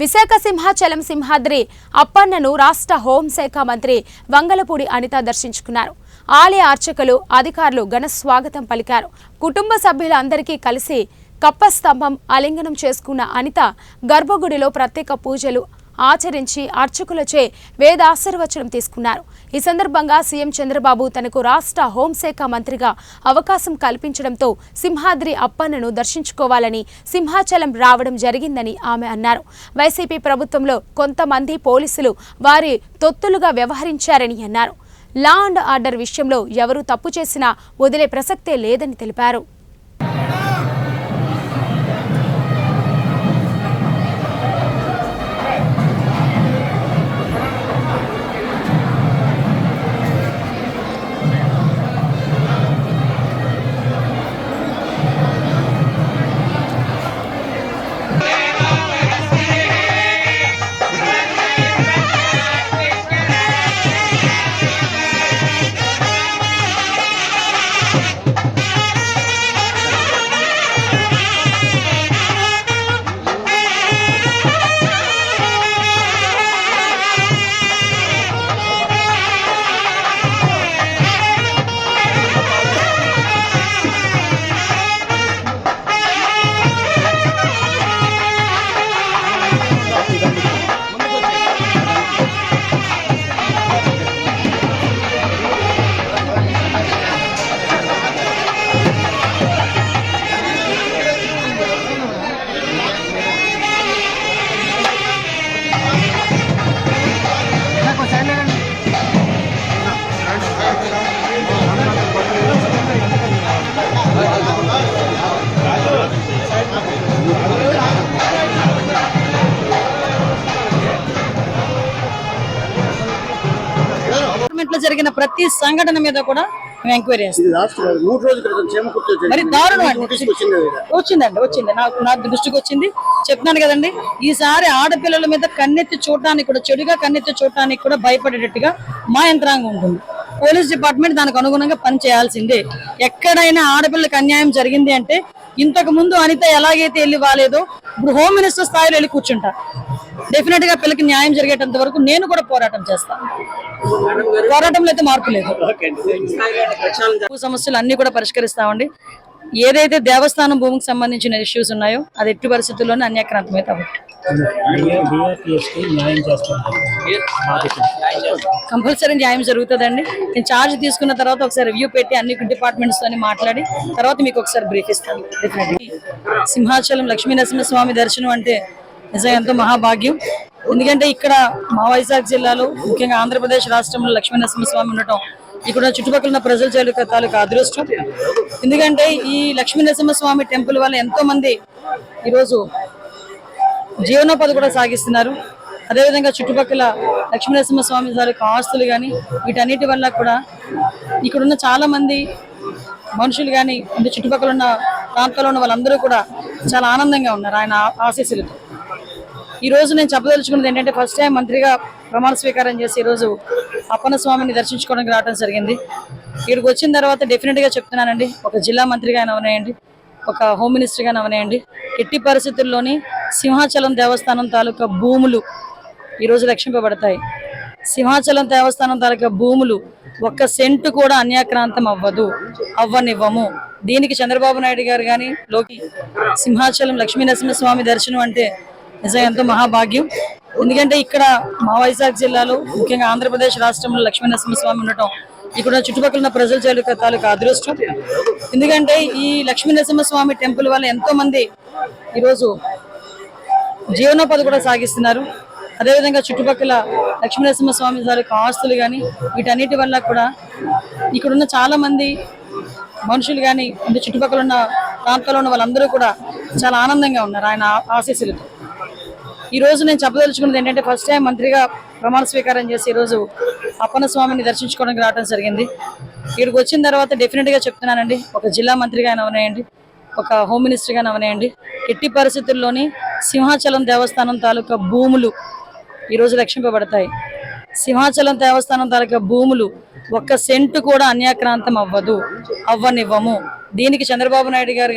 విశాఖ సింహాచలం సింహాద్రి అప్పన్నను రాష్ట్ర హోంశాఖ మంత్రి వంగలపూడి అనిత దర్శించుకున్నారు. ఆలయ అర్చకులు, అధికారులు ఘన స్వాగతం పలికారు. కుటుంబ సభ్యులందరికీ కలిసి కప్పస్తంభం ఆలింగనం చేసుకున్న అనిత గర్భగుడిలో ప్రత్యేక పూజలు ఆచరించి అర్చకులచే వేదాశీర్వచనం తీసుకున్నారు. ఈ సందర్భంగా సీఎం చంద్రబాబు తనకు రాష్ట్ర హోంశాఖ మంత్రిగా అవకాశం కల్పించడంతో సింహాద్రి అప్పన్నను దర్శించుకోవాలని సింహాచలం రావడం జరిగిందని ఆమె అన్నారు. వైసీపీ ప్రభుత్వంలో కొంతమంది పోలీసులు వారి తొత్తులుగా వ్యవహరించారని అన్నారు. లా అండ్ ఆర్డర్ విషయంలో ఎవరు తప్పు చేసినా వదిలే ప్రసక్తే లేదని తెలిపారు. జరిగిన ప్రతి సంఘటన మీద కూడా ఎంక్వైరీ మరి దారుణం వచ్చింది నాకు దృష్టికి వచ్చింది. చెప్తున్నాను కదండి, ఈసారి ఆడపిల్లల మీద కన్నెత్తి చూడటానికి కూడా, చెడుగా కన్నెత్తి చూడటానికి కూడా భయపడేటట్టుగా మా యంత్రాంగం ఉంటుంది. పోలీస్ డిపార్ట్మెంట్ దానికి అనుగుణంగా పని చేయాల్సిందే. ఎక్కడైనా ఆడపిల్లలకు అన్యాయం జరిగింది అంటే ఇంతకు ముందు అనిత ఎలాగైతే వెళ్ళి వాలేదో ఇప్పుడు హోమ్ మినిస్టర్ స్థాయిలో వెళ్ళి కూర్చుంటా. డెఫినెట్ గా పిల్లకి న్యాయం జరిగేటంత వరకు నేను కూడా పోరాటం చేస్తాను. పోరాటంలో అయితే మార్పు లేదు. సమస్యలు అన్ని కూడా పరిష్కరిస్తామండి. ఏదైతే దేవస్థానం భూమికి సంబంధించిన ఇష్యూస్ ఉన్నాయో అది ఎట్టి పరిస్థితుల్లోనే అన్యాక్రాంతమైతే కంపల్సరీ న్యాయం జరుగుతుందండి. నేను ఛార్జ్ తీసుకున్న తర్వాత ఒకసారి రివ్యూ పెట్టి అన్ని డిపార్ట్మెంట్స్ తో మాట్లాడి తర్వాత మీకు ఒకసారి బ్రీఫ్ ఇస్తాను. డెఫినెట్లీ సింహాచలం లక్ష్మీనరసింహస్వామి దర్శనం అంటే నిజంగా ఎంతో మహాభాగ్యం. ఎందుకంటే ఇక్కడ మా వైజాగ్ జిల్లాలో, ముఖ్యంగా ఆంధ్రప్రదేశ్ రాష్ట్రంలో లక్ష్మీనరసింహస్వామి ఉండటం ఇక్కడ చుట్టుపక్కల ఉన్న ప్రజల తాలూకా అదృష్టం. ఎందుకంటే ఈ లక్ష్మీనరసింహస్వామి టెంపుల్ వల్ల ఎంతో మంది ఈరోజు జీవనోపాధి కూడా సాగిస్తున్నారు. అదేవిధంగా చుట్టుపక్కల లక్ష్మీనరసింహస్వామి తాలూకా ఆస్తులు కానీ వీటన్నిటి వల్ల కూడా ఇక్కడున్న చాలా మంది మనుషులు కానీ అంటే చుట్టుపక్కల ఉన్న ప్రాంతాల్లో ఉన్న వాళ్ళందరూ కూడా చాలా ఆనందంగా ఉన్నారు ఆయన ఆశీస్సులతో. ఈ రోజు నేను చెప్పదలుచుకున్నది ఏంటంటే, ఫస్ట్ టైం మంత్రిగా ప్రమాణ స్వీకారం చేసి ఈరోజు అప్పన్న స్వామిని దర్శించుకోవడానికి రావడం జరిగింది. ఇక్కడికి వచ్చిన తర్వాత డెఫినెట్గా చెప్తున్నానండి, ఒక జిల్లా మంత్రిగా అవనేయండి, ఒక హోమ్ మినిస్టర్గా అవనేయండి, ఎట్టి పరిస్థితుల్లోని సింహాచలం దేవస్థానం తాలూకా భూములు ఈరోజు రక్షింపబడతాయి. సింహాచలం దేవస్థానం తాలూకా భూములు ఒక్క సెంటు కూడా అన్యాక్రాంతం అవ్వనివ్వము. దీనికి చంద్రబాబు నాయుడు గారు కానీ సింహాచలం లక్ష్మీనరసింహస్వామి దర్శనం అంటే నిజంగా ఎంతో మహాభాగ్యం. ఎందుకంటే ఇక్కడ మా వైజాగ్ జిల్లాలో, ముఖ్యంగా ఆంధ్రప్రదేశ్ రాష్ట్రంలో లక్ష్మీనరసింహస్వామి ఉండటం ఇక్కడ చుట్టుపక్కల ఉన్న ప్రజల తాలూకా అదృష్టం. ఎందుకంటే ఈ లక్ష్మీనరసింహస్వామి టెంపుల్ వల్ల ఎంతో మంది ఈరోజు జీవనోపాధి కూడా సాగిస్తున్నారు. అదేవిధంగా చుట్టుపక్కల లక్ష్మీనరసింహస్వామి తాలూకా ఆస్తులు కానీ వీటన్నిటి వల్ల కూడా ఇక్కడున్న చాలా మంది మనుషులు కానీ అంటే చుట్టుపక్కల ఉన్న ప్రాంతాల్లో ఉన్న వాళ్ళందరూ కూడా చాలా ఆనందంగా ఉన్నారు ఆయన ఆశీస్సులతో. ఈ రోజు నేను చెప్పదలుచుకున్నది ఏంటంటే, ఫస్ట్ టైం మంత్రిగా ప్రమాణ స్వీకారం చేసి ఈరోజు అప్పన్న స్వామిని దర్శించుకోవడానికి రావడం జరిగింది. ఇక్కడికి వచ్చిన తర్వాత డెఫినెట్గా చెప్తున్నానండి, ఒక జిల్లా మంత్రిగా అవనేయండి, ఒక హోమ్ మినిస్టర్గా అవనేయండి, ఎట్టి పరిస్థితుల్లోని సింహాచలం దేవస్థానం తాలూకా భూములు ఈరోజు రక్షింపబడతాయి. సింహాచలం దేవస్థానం తాలూకా భూములు ఒక్క సెంటు కూడా అన్యాక్రాంతం అవ్వనివ్వము. దీనికి చంద్రబాబు నాయుడు గారు